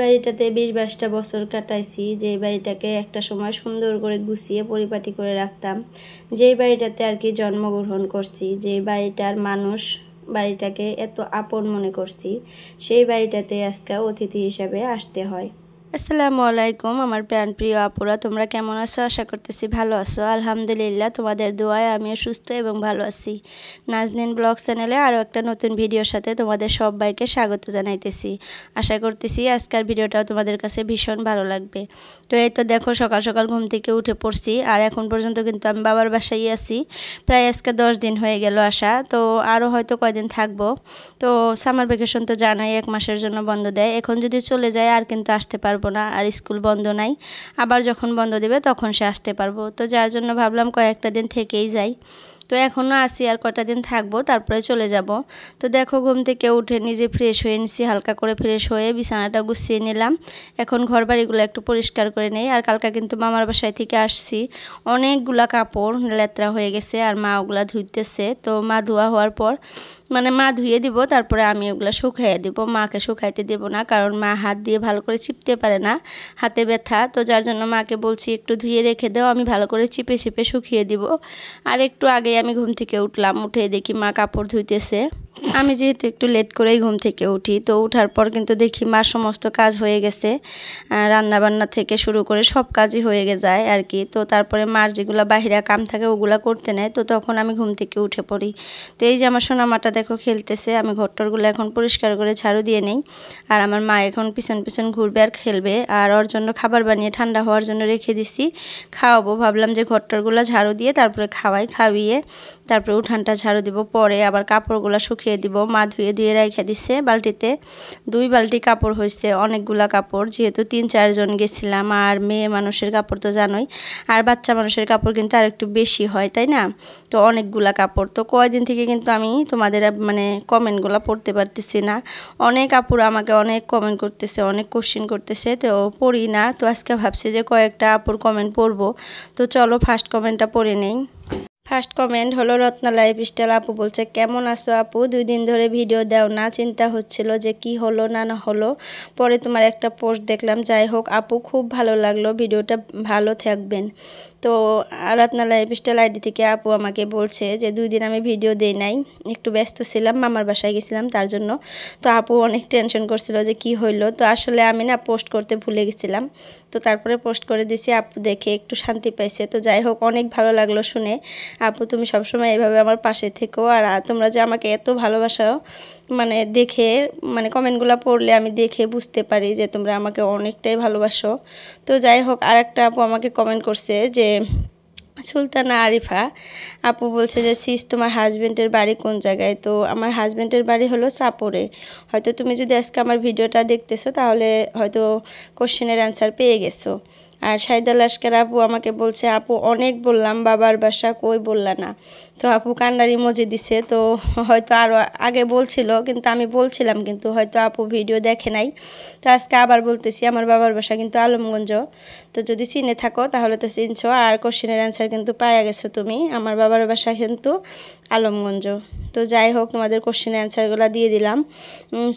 বাড়িটাতে 20-22টা বছর কাটাইছি, যেই বাড়িটাকে একটা সময় সুন্দর করে গুছিয়ে পরিপাটি করে রাখতাম, যেই বাড়িটাতে আর কি জন্মগ্রহণ করছি, যেই বাড়িটার মানুষ বাড়িটাকে এত আপন মনে করছি, সেই বাড়িটাতে আজকে অতিথি হিসাবে আসতে হয়। আসসালামু আলাইকুম আমার প্রাণপ্রিয় আপুরা, তোমরা কেমন আছো? আশা করতেছি ভালো আছো। আলহামদুলিল্লাহ, তোমাদের দোয়ায় আমিও সুস্থ এবং ভালো আছি। নাজনীন ব্লগ চ্যানেলে আরও একটা নতুন ভিডিওর সাথে তোমাদের সবাইকে স্বাগত জানাইতেছি। আশা করতেছি আজকের ভিডিওটাও তোমাদের কাছে ভীষণ ভালো লাগবে। তো এই তো দেখো, সকাল সকাল ঘুম থেকে উঠে পড়ছি, আর এখন পর্যন্ত কিন্তু আমি বাবার বাসায় আছি। প্রায় আজকে 10 দিন হয়ে গেল আসা, তো আরও হয়তো কয়দিন থাকবো। তো সামার ভ্যাকেশন তো জানোই 1 মাসের জন্য বন্ধ দেয়। এখন যদি চলে যায় আর কিন্তু আসতে পারবো না, আর স্কুল বন্ধ নাই। আবার যখন বন্ধ দেবে তখন সে আসতে পারবো, তো যার জন্য ভাবলাম কয়েকটা দিন থেকেই যাই। তো এখনও আসি, আর কটা দিন থাকবো, তারপরে চলে যাব। তো দেখো, ঘুম থেকে উঠে নিজে ফ্রেশ হয়ে নিছি, হালকা করে ফ্রেশ হয়ে বিছানাটা গুছিয়ে নিলাম। এখন ঘর বাড়িগুলো একটু পরিষ্কার করে নেই। আর কালকে কিন্তু মামার বাসায় থেকে আসছি, অনেকগুলা কাপড় লেত্রা হয়ে গেছে, আর মা ওগুলা ধুইতেছে। তো মা ধোয়া হওয়ার পর মা ধুয়ে দিব, তারপরে আমি ওগুলো শুকাইয়ে দিব। মাকে শুকাইতে দেব না, কারণ মা হাত দিয়ে ভালো করে চিপতে পারে না, হাতে ব্যথা। তো যার জন্য মাকে বলছি একটু ধুয়ে রেখে দাও, আমি ভালো করে চিপে চিপে শুকিয়ে দিব। আর একটু আগে আমি ঘুম থেকে উঠলাম, উঠে দেখি মা কাপড় ধুইতেছে। আমি যেহেতু একটু লেট করেই ঘুম থেকে উঠি, তো উঠার পর কিন্তু দেখি মার সমস্ত কাজ হয়ে গেছে, রান্নাবান্না থেকে শুরু করে সব কাজই হয়ে যায় আর কি। তো তারপরে মার যেগুলো বাহিরা কাম থাকে ওগুলা করতে নেয়, তো তখন আমি ঘুম থেকে উঠে পড়ি। তো এই যে আমার সোনামাটা দেখো খেলতেছে, আমি ঘরটরগুলো এখন পরিষ্কার করে ঝাড়ু দিয়ে নেই। আর আমার মা এখন পিছন পিছন ঘুরবে আর খেলবে, আর ওর জন্য খাবার বানিয়ে ঠান্ডা হওয়ার জন্য রেখে দিছি, খাওয়াবো। ভাবলাম যে ঘরটরগুলো ঝাড়ু দিয়ে তারপরে খাইয়ে তারপরে উঠানটা ঝাড়ু দিব, পরে আবার কাপড়গুলো শুকিয়ে দিব। মা ধুয়ে ধুয়ে রেখে দিচ্ছে বালতিতে। 2 বালতি কাপড় হয়েছে, অনেকগুলা কাপড়, যেহেতু 3-4 জন গেছিলাম। আর মেয়ে মানুষের কাপড় তো জানোই, আর বাচ্চা মানুষের কাপড় কিন্তু আর একটু বেশি হয়, তাই না? তো অনেকগুলা কাপড়। তো কয়দিন থেকে কিন্তু আমি তোমাদের কমেন্টগুলো পড়তে পারতেছি না। অনেক আপুরা আমাকে অনেক কমেন্ট করতেছে, অনেক কোশ্চেন করতেছে, তো পড়ি না। তো আজকে ভাবছি যে কয়েকটা আপুর কমেন্ট পড়বো। তো চলো ফার্স্ট কমেন্টটা পড়ে নেই। ফার্স্ট কমেন্ট হলো রত্না লাইফস্টাইল আপু বলছে, কেমন আছো আপু? 2 দিন ধরে ভিডিও দাও না, চিন্তা হচ্ছিল যে কি হলো না হলো। পরে তোমার একটা পোস্ট দেখলাম, যাই হোক আপু খুব ভালো লাগলো, ভিডিওটা ভালো থাকবেন। তো রত্না লাইফস্টাইল আইডি থেকে আপু আমাকে বলছে যে 2 দিন আমি ভিডিও দেই নাই, একটু ব্যস্ত ছিলাম, মামার বাসায় গেছিলাম তার জন্য। তো আপু অনেক টেনশন করছিল যে কি হইলো। তো আসলে আমি না পোস্ট করতে ভুলে গেছিলাম, তো তারপরে পোস্ট করে দিছি। আপু দেখে একটু শান্তি পাইছে। তো যাই হোক, অনেক ভালো লাগলো শুনে। আপু তুমি সবসময় এভাবে আমার পাশে থেকো, আর তোমরা যে আমাকে এত ভালোবাসো, দেখে কমেন্টগুলো পড়লে আমি দেখে বুঝতে পারি যে তোমরা আমাকে অনেকটাই ভালোবাসো। তো যাই হোক, আরেকটা আপু আমাকে কমেন্ট করছে যে সুলতানা আরিফা আপু বলছে যে সিস তোমার হাজব্যান্ডের বাড়ি কোন জায়গায়? তো আমার হাজব্যান্ডের বাড়ি হলো চাপড়ে। হয়তো তুমি যদি আজকে আমার ভিডিওটা দেখতেছো তাহলে হয়তো কোশ্চেনের অ্যান্সার পেয়ে গেছো। আর শাহিদা লস্কর আপু আমাকে বলছে, আপু অনেক বললাম বাবার বাসা কই বললা না। তো আপু কান্নার ইমোজি দিছে। তো হয়তো আরও আগে বলছিল, কিন্তু আমি বলছিলাম, কিন্তু হয়তো আপু ভিডিও দেখে নাই। তো আজকে আবার বলতেছি, আমার বাবার বাসা কিন্তু আলমগঞ্জ। তো যদি চিনে থাকো তাহলে তো চিনছো, আর কোশ্চেনের অ্যান্সার কিন্তু পাওয়া গেছো তুমি। আমার বাবার বাসা কিন্তু আলমগঞ্জ। তো যাই হোক, তোমাদের কোশ্চেনের অ্যান্সারগুলো দিয়ে দিলাম।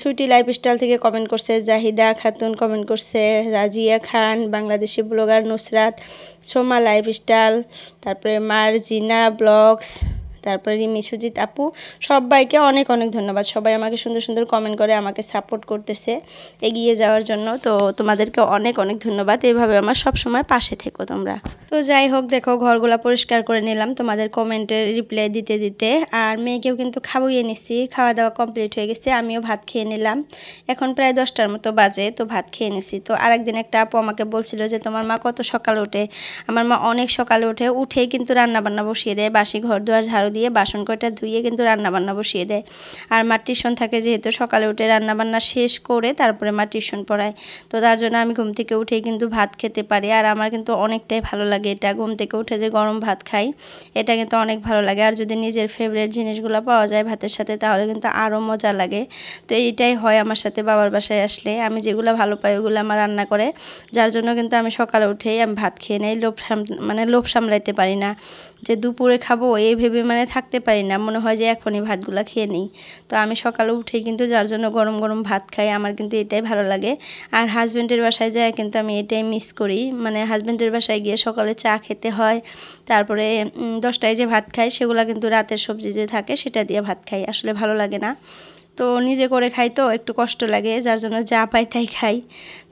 সুইটি লাইফস্টাইল থেকে কমেন্ট করছে, জাহিদা খাতুন কমেন্ট করছে, রাজিয়া খান, বাংলাদেশি ব্লগার নুসরাত, সোমা লাইফস্টাইল, তারপরে মার্জিনা ব্লগস, তারপরে রিমি সুজিত আপু, সবাইকে অনেক অনেক ধন্যবাদ। সবাই আমাকে সুন্দর সুন্দর কমেন্ট করে আমাকে সাপোর্ট করতেছে এগিয়ে যাওয়ার জন্য। তো তোমাদেরকে অনেক অনেক ধন্যবাদ, এইভাবে আমার সব সময় পাশে থেকো তোমরা। তো যাই হোক, দেখো ঘরগুলা পরিষ্কার করে নিলাম তোমাদের কমেন্টের রিপ্লাই দিতে দিতে। আর মেয়েকেও কিন্তু খাওয়িয়ে নিচ্ছি, খাওয়া দাওয়া কমপ্লিট হয়ে গেছে, আমিও ভাত খেয়ে নিলাম। এখন প্রায় 10টার মতো বাজে, তো ভাত খেয়ে নিছি। তো আরেকদিন একটা আপু আমাকে বলছিল যে তোমার মা কত সকালে ওঠে। আমার মা অনেক সকালে উঠেই কিন্তু রান্নাবান্না বসিয়ে দেয়, বাসি ঘর দুয়ার ঝাড়ু দিয়ে বাসন কয়টা ধুয়ে কিন্তু রান্নাবান্না বসিয়ে দেয়। আর মার টিউশন থাকে, যেহেতু সকালে উঠে রান্নাবান্না শেষ করে তারপরে মা টিউশন পড়ায়। তো তার জন্য আমি ঘুম থেকে উঠেই কিন্তু ভাত খেতে পারি, আর আমার কিন্তু অনেকটাই ভালো লাগে এটা। ঘুম থেকে উঠে যে গরম ভাত খাই, এটা কিন্তু অনেক ভালো লাগে। আর যদি নিজের ফেভারিট জিনিসগুলো পাওয়া যায় ভাতের সাথে, তাহলে কিন্তু আরও মজা লাগে। তো এইটাই হয় আমার সাথে বাবার বাসায় আসলে, আমি যেগুলো ভালো পাই ওগুলো আমার রান্না করে, যার জন্য কিন্তু আমি সকালে উঠেই আমি ভাত খেয়ে নেই। লোভ সামলাইতে পারি না যে দুপুরে খাবো, এই ভেবে মানে থাকতে পারি না, মনে হয় যে এখনই ভাতগুলো খেয়ে নিই। তো আমি সকালে উঠে কিন্তু যার জন্য গরম গরম ভাত খাই, আমার কিন্তু এটাই ভালো লাগে। আর হাজব্যান্ডের বাসায় যায় কিন্তু আমি এটাই মিস করি, মানে হাজব্যান্ডের বাসায় গিয়ে সকালে চা খেতে হয়, তারপরে 10টায় যে ভাত খাই সেগুলো কিন্তু রাতের সবজি যে থাকে সেটা দিয়ে ভাত খাই, আসলে ভালো লাগে না। তো নিজে করে খাই তো একটু কষ্ট লাগে, যার জন্য যা পাই তাই খাই।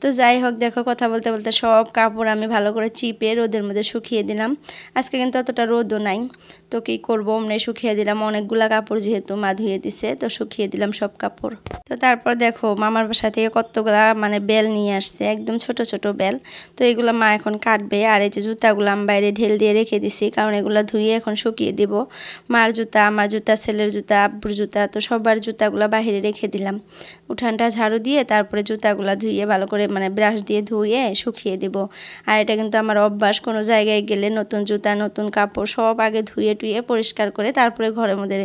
তো যাই হোক, দেখো কথা বলতে বলতে সব কাপড় আমি ভালো করে চিপে রোদের মধ্যে শুকিয়ে দিলাম। আজকে কিন্তু অতটা রোদও নাই, তো কী করবো, অমনে শুকিয়ে দিলাম। অনেকগুলা কাপড় যেহেতু মা ধুয়ে দিছে, তো শুকিয়ে দিলাম সব কাপড়। তো তারপর দেখো মামার বাসা থেকে কতগুলা মানে বেল নিয়ে আসছে, একদম ছোট ছোট বেল। তো এগুলো মা এখন কাটবে। আর এই যে জুতাগুলো আমি বাইরে ঢেল দিয়ে রেখে দিছি, কারণ এগুলো ধুয়ে এখন শুকিয়ে দিব। মার জুতা, আমার জুতা, ছেলের জুতা, আব্বুর জুতা, তো সবার জুতাগুলো বাইরে রেখে দিলাম। উঠানটা ঝাড়ু দিয়ে তারপরে জুতাগুলো ধুয়ে ভালো করে মানে ব্রাশ দিয়ে ধুয়ে শুকিয়ে দেব। আর এটা কিন্তু আমার অভ্যাস, কোনো জায়গায় গেলে নতুন জুতা নতুন কাপড় সব আগে ধুয়ে টুয়ে পরিষ্কার করে তারপরে ঘরের মধ্যে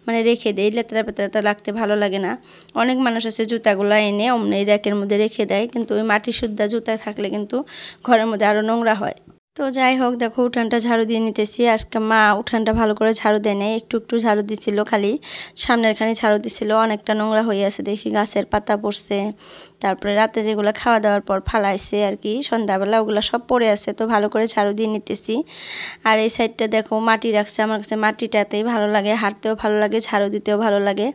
মানে রেখে দেই, লেতরা পেতরাটা লাগতে ভালো লাগে না। অনেক মানুষ আছে জুতাগুলো এনে অমনি র্যাকের মধ্যে রেখে দেয়, কিন্তু ওই মাটি শুদ্ধা জুতা থাকলে কিন্তু ঘরের মধ্যে আরও নোংরা হয়। তো যাই হোক, দেখো উঠানটা ঝাড়ু দিয়ে নিতেছি। আজকে মা উঠানটা ভালো করে ঝাড়ু দেয় নাই, একটু একটু ঝাড়ু দিছিল, খালি সামনের খানি ঝাড়ু দিছিল। অনেকটা নোংরা হয়ে আছে, দেখি গাছের পাতা পড়ছে, তারপরে রাতে যেগুলো খাওয়া দাওয়ার পর ফালাইছে আর কি সন্ধ্যাবেলা, ওগুলো সব পড়ে আছে। তো ভালো করে ঝাড়ু দিয়ে নিতেছি। আর এই সাইডটা দেখো মাটি রাখছে, আমার কাছে মাটিটাতেই ভালো লাগে, হাঁটতেও ভালো লাগে, ঝাড়ু দিতেও ভালো লাগে।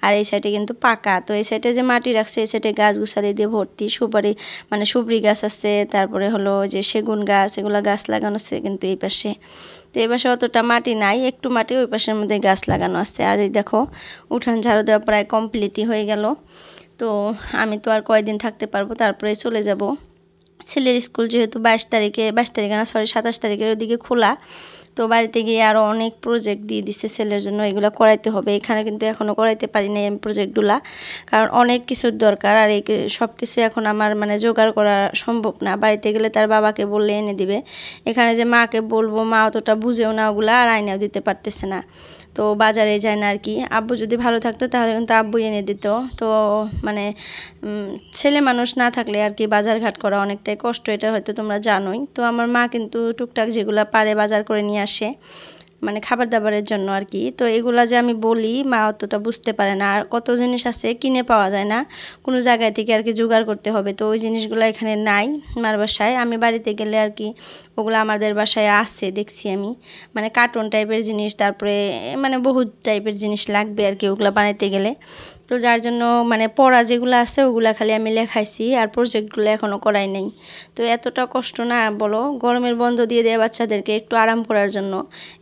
আর এই সাইডে কিন্তু পাকা, তো এই সাইডে যে মাটি রাখছে এই সাইডে গাছ গুছালি দিয়ে ভর্তি, সুপারি মানে সুবরি গাছ আছে, তারপরে হলো যে সেগুন গাছ, এগুলো গাছ লাগানো আছে কিন্তু এই পাশে। তো এই পাশে অতটা মাটি নাই, একটু মাটি, ওই পাশের মধ্যে গাছ লাগানো আছে। আর এই দেখো উঠান ঝাড়ু দেওয়া প্রায় কমপ্লিটই হয়ে গেল। তো আমি তো আর কয়দিন থাকতে পারবো, তারপরে চলে যাব। ছেলের স্কুল যেহেতু 22 তারিখে না, সরি 27 তারিখের ওদিকে খোলা, তো বাড়িতে গিয়ে আরও অনেক প্রজেক্ট দিয়ে দিচ্ছে ছেলের জন্য, এগুলো করাইতে হবে। এখানে কিন্তু এখনও করাইতে পারি নাই আমি প্রজেক্টগুলা, কারণ অনেক কিছুর দরকার। আর এই সব কিছু এখন আমার মানে জোগাড় করা সম্ভব না। বাড়িতে গেলে তার বাবাকে বললে এনে দিবে, এখানে যে মাকে বলবো মা অতটা বুঝেও না ওগুলা, আর আইনাও দিতে পারতেছে না, তো বাজারে যায় না আর কি। আব্বু যদি ভালো থাকতো তাহলে কিন্তু আব্বু এনে দিত। তো মানে ছেলে মানুষ না থাকলে আর কি বাজারঘাট করা অনেকটাই কষ্ট, এটা হয়তো তোমরা জানোই। তো আমার মা কিন্তু টুকটাক যেগুলো পারে বাজার করে নিয়ে আসে, মানে খাবার দাবারের জন্য আর কি। তো এগুলা যে আমি বলি মা অতটা বুঝতে পারে না। আর কত জিনিস আছে কিনে পাওয়া যায় না, কোনো জায়গায় থেকে আর কি জোগাড় করতে হবে, তো ওই জিনিসগুলো এখানে নাই মার বাসায়। আমি বাড়িতে গেলে আর কি ওগুলো আমাদের বাসায় আছে, দেখছি আমি, মানে কার্টুন টাইপের জিনিস, তারপরে মানে বহুত টাইপের জিনিস লাগবে আর কি ওগুলো বানাইতে গেলে। তো যার জন্য মানে পড়া যেগুলো আছে ওগুলা খালি আমি লেখাইছি, আর প্রজেক্টগুলো এখনও করাই নাই। তো এতটা কষ্ট না বলো, গরমের বন্ধ দিয়ে দেয় বাচ্চাদেরকে একটু আরাম করার জন্য,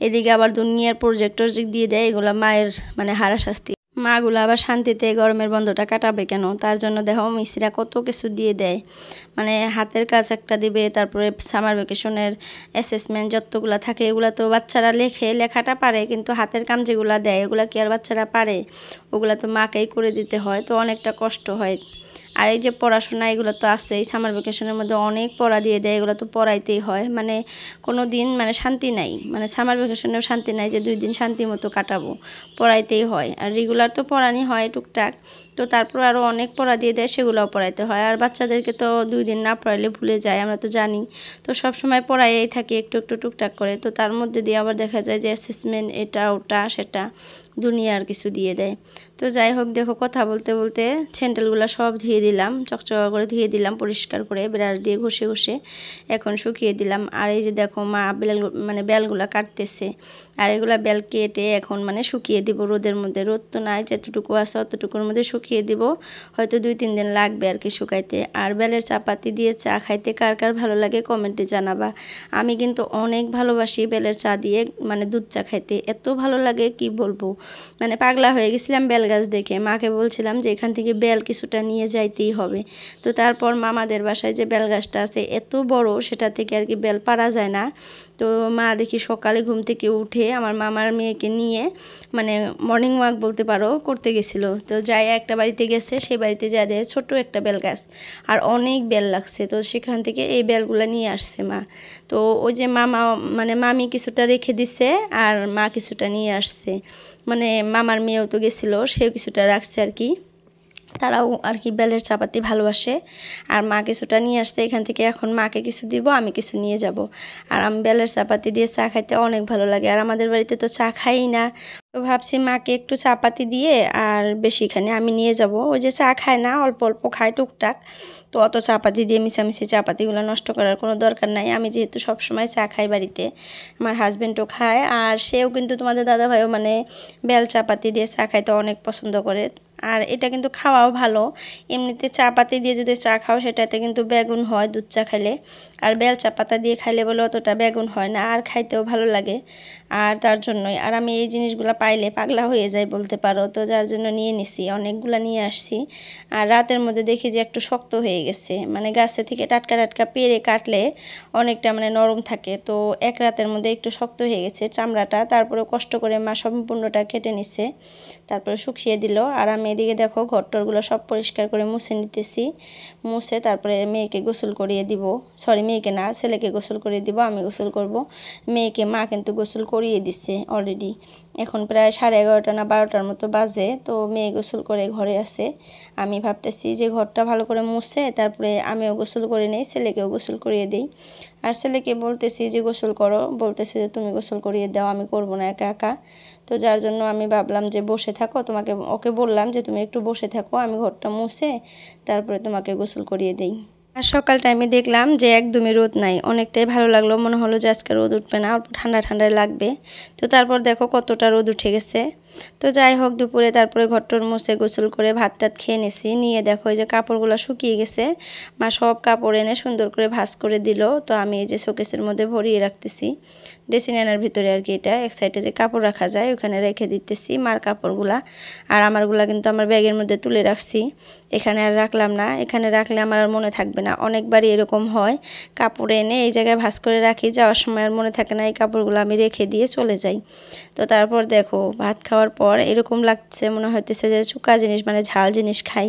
এদিকে আবার দুনিয়ার প্রজেক্ট দিয়ে দেয়, এগুলো মায়ের মানে হারাশাস্তি। মাগুলো আবার শান্তিতে গরমের বন্ধটা কাটাবে কেন, তার জন্য দেখো মিস্ত্রিরা কত কিছু দিয়ে দেয়, মানে হাতের কাজ একটা দিবে, তারপরে সামার ভ্যাকেশনের অ্যাসেসমেন্ট যতগুলো থাকে এগুলো তো বাচ্চারা লেখে, লেখাটা পারে, কিন্তু হাতের কাম যেগুলো দেয় ওগুলো কি আর বাচ্চারা পারে, ওগুলো তো মাকেই করে দিতে হয়, তো অনেকটা কষ্ট হয়। আর এই যে পড়াশোনা এগুলো তো আছেই, সামার ভ্যাকেশনের মধ্যে অনেক পড়া দিয়ে দেয়, এগুলো তো পড়াইতেই হয়, মানে কোনো দিন মানে শান্তি নাই, মানে সামার ভ্যাকেশনেও শান্তি নাই যে 2 দিন শান্তি মতো কাটাবো, পড়াইতেই হয়। আর রেগুলার তো পড়ানি হয় টুকটাক, তো তারপর আরও অনেক পড়া দিয়ে দেয়, সেগুলোও পড়াইতে হয়। আর বাচ্চাদেরকে তো 2 দিন না পড়াইলে ভুলে যায়, আমরা তো জানি, তো সব সময় পড়াইয়েই থাকি একটু একটু টুকটাক করে। তো তার মধ্যে দিয়ে আবার দেখা যায় যে অ্যাসেসমেন্ট এটা ওটা সেটা দুনিয়ার কিছু দিয়ে দেয়। তো যাই হোক, দেখো কথা বলতে বলতে স্যান্ডেলগুলো সব ধুয়ে দিলাম, চকচকা করে ধুয়ে দিলাম পরিষ্কার করে ব্রাশ দিয়ে ঘষে ঘষে এখন শুকিয়ে দিলাম। আর এই যে দেখো মা বেলগুলো কাটতেছে, আর এগুলা বেল কেটে এখন মানে শুকিয়ে দিব রোদের মধ্যে। রোদ তো নাই, যতটুকু আছে অতটুকুর মধ্যে শুকিয়ে দিব, হয়তো 2-3 দিন লাগবে আর কি শুকাইতে। আর বেলের চাপাতি দিয়ে চা খাইতে কার কার ভালো লাগে কমেন্টে জানাবা। আমি কিন্তু অনেক ভালোবাসি বেলের চা দিয়ে মানে দুধ চা খাইতে, এত ভালো লাগে কি বলবো, মানে পাগলা হয়ে গেছিলাম বেল গাছ দেখে। মাকে বলছিলাম যে এখান থেকে বেল কিছুটা নিয়ে যাইতেই হবে। তো তারপর মামাদের বাসায় যে বেল গাছটা আছে এত বড়, সেটা থেকে আর কি বেল পারা যায় না। তো মা দেখি সকালে ঘুম থেকে উঠে আমার মামার মেয়েকে নিয়ে মানে মর্নিং ওয়াক বলতে পারো করতে গেছিলো। তো যাই একটা বাড়িতে গেছে, সেই বাড়িতে যা দেয় ছোট একটা বেল গাছ, আর অনেক বেল লাগছে, তো সেখান থেকে এই বেলগুলো নিয়ে আসছে মা। তো ওই যে মামি কিছুটা রেখে দিছে আর মা কিছুটা নিয়ে আসছে, মানে মামার মেয়েও তো গেছিলো, সেও কিছুটা রাখছে আর কি। তারাও আর কি বেলের চাপাতি ভালোবাসে। আর মা কিছুটা নিয়ে আসছে এখান থেকে, এখন মাকে কিছু দিব, আমি কিছু নিয়ে যাব। আর আমি বেলের চাপাতি দিয়ে চা খাইতে অনেক ভালো লাগে, আর আমাদের বাড়িতে তো চা খাই না, তো ভাবছি মাকে একটু চাপাতি দিয়ে আর বেশিখানে আমি নিয়ে যাব। ওই যে চা খায় না, অল্প অল্প খায় টুকটাক, তো অত চাপাতি দিয়ে মিশামিশি চাপাতিগুলো নষ্ট করার কোনো দরকার নাই। আমি যেহেতু সবসময় চা খাই বাড়িতে, আমার হাজব্যান্ডও খায়, আর সেও কিন্তু তোমাদের দাদাভাইও মানে বেল চাপাতি দিয়ে চা খাইতে অনেক পছন্দ করে। আর এটা কিন্তু খাওয়াও ভালো, এমনিতে চা পাতি দিয়ে যদি চা খাও সেটাতে কিন্তু বেগুন হয় দুধ চা খাইলে, আর বেল চা পাতা দিয়ে খাইলে বলে অতটা বেগুন হয় না, আর খাইতেও ভালো লাগে। আর তার জন্যই আর আমি এই জিনিসগুলো পাইলে পাগলা হয়ে যাই বলতে পারো, তো যার জন্য নিয়ে নিছি, অনেকগুলো নিয়ে আসছি। আর রাতের মধ্যে দেখি যে একটু শক্ত হয়ে গেছে, মানে গাছে থেকে টাটকা টাটকা পেরে কাটলে অনেকটা মানে নরম থাকে, তো এক রাতের মধ্যে একটু শক্ত হয়ে গেছে চামড়াটা। তারপরে কষ্ট করে মা সম্পূর্ণটা কেটে নিছে, তারপরে শুকিয়ে দিল। আর আমি এদিকে দেখো ঘরটরগুলো সব পরিষ্কার করে মুছে নিতেছি, মুছে তারপরে মেয়েকে গোসল করিয়ে দিব, সরি মেয়েকে না ছেলেকে গোসল করিয়ে দিব, আমি গোসল করব। মেয়েকে মা কিন্তু গোসল করিয়ে দিচ্ছে অলরেডি, এখন প্রায় 11:30 না 12টার মতো বাজে, তো মেয়ে গোসল করে ঘরে আছে। আমি ভাবতেছি যে ঘরটা ভালো করে মুছে তারপরে আমিও গোসল করে নেই, ছেলেকেও গোসল করিয়ে দিই। আর ছেলেকে বলতেছি যে গোসল করো, বলতেছে যে তুমি গোসল করিয়ে দাও, আমি করব না একা একা। তো যার জন্য আমি ভাবলাম যে বসে থাকো, ওকে বললাম যে তুমি একটু বসে থাকো, আমি ঘরটা মুছে তারপরে তোমাকে গোসল করিয়ে দেই। আর সকাল টাইমে দেখলাম যে একদমই রোদ নাই, অনেকটাই ভালো লাগলো, মনে হলো যে আজকে রোদ উঠবে না, অল্প ঠান্ডা ঠান্ডায় লাগবে। তো তারপর দেখো কতটা রোদ উঠে গেছে। তো যাই হোক দুপুরে তারপরে ঘরটর মুছে গোসল করে ভাত টাত খেয়ে নিছি, নিয়ে দেখো এই যে কাপড়গুলো শুকিয়ে গেছে, মা সব কাপড় এনে সুন্দর করে ভাঁজ করে দিল। তো আমি এই যে শোকেসের মধ্যে ভরিয়ে রাখতেছি, ড্রেসিং আয়নার ভিতরে আর কি, এটা এক সাইডে যে কাপড় রাখা যায় ওখানে রেখে দিতেছি মার কাপড়গুলা। আর আমারগুলা কিন্তু আমার ব্যাগের মধ্যে তুলে রাখছি, এখানে আর রাখলাম না, এখানে রাখলে আমার আর মনে থাকবে না। অনেকবারই এরকম হয়, কাপড় এনে এই জায়গায় ভাঁজ করে রাখি, যাওয়ার সময় আর মনে থাকে না, এই কাপড়গুলো আমি রেখে দিয়ে চলে যাই। তো তারপর দেখো ভাত খাওয়ার পর এরকম লাগছে, মনে হইতেছে যে চুকা জিনিস মানে ঝাল জিনিস খাই।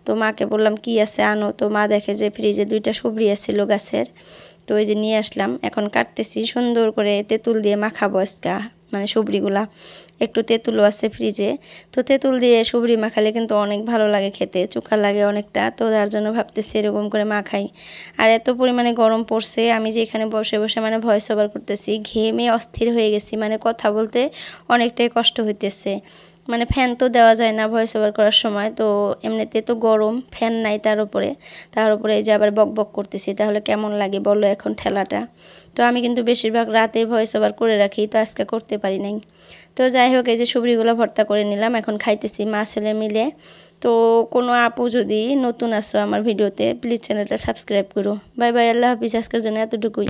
তো মাকে বললাম কি আছে আনো, তো মা দেখে যে ফ্রিজে 2টা সুবরি আসছিল গাছের, তো ওই যে নিয়ে আসলাম, এখন কাটতেছি সুন্দর করে তেঁতুল দিয়ে মাখাবো আজকে, মানে সুবরিগুলা একটু তেঁতুলও আছে ফ্রিজে, তো তেঁতুল দিয়ে সুবরি মাখালে কিন্তু অনেক ভালো লাগে খেতে, চোখা লাগে অনেকটা, তো তার জন্য ভাবতেছি এরকম করে মাখাই। আর এত পরিমাণে গরম পড়ছে, আমি যে এখানে বসে বসে মানে ভয়েস ওভার করতেছি, ঘেমে অস্থির হয়ে গেছি, মানে কথা বলতে অনেকটাই কষ্ট হইতেছে, মানে ফ্যান তো দেওয়া যায় না ভয়েস ওভার করার সময়, তো এমনিতে তো গরম, ফ্যান নাই তার উপরে এই যে আবার বক বক করতেছি, তাহলে কেমন লাগে বলো এখন ঠেলাটা। তো আমি কিন্তু বেশিরভাগ রাতে ভয়েস ওভার করে রাখি, তো আজকে করতে পারি নাই। তো যাই হোক এই যে সুবরিগুলো ভর্তা করে নিলাম, এখন খাইতেছি মা ছেলে মিলে। তো কোনো আপু যদি নতুন আসো আমার ভিডিওতে, প্লিজ চ্যানেলটা সাবস্ক্রাইব করো। বাই বাই, আল্লাহ হাফিজ, আজকের জন্য এতটুকুই।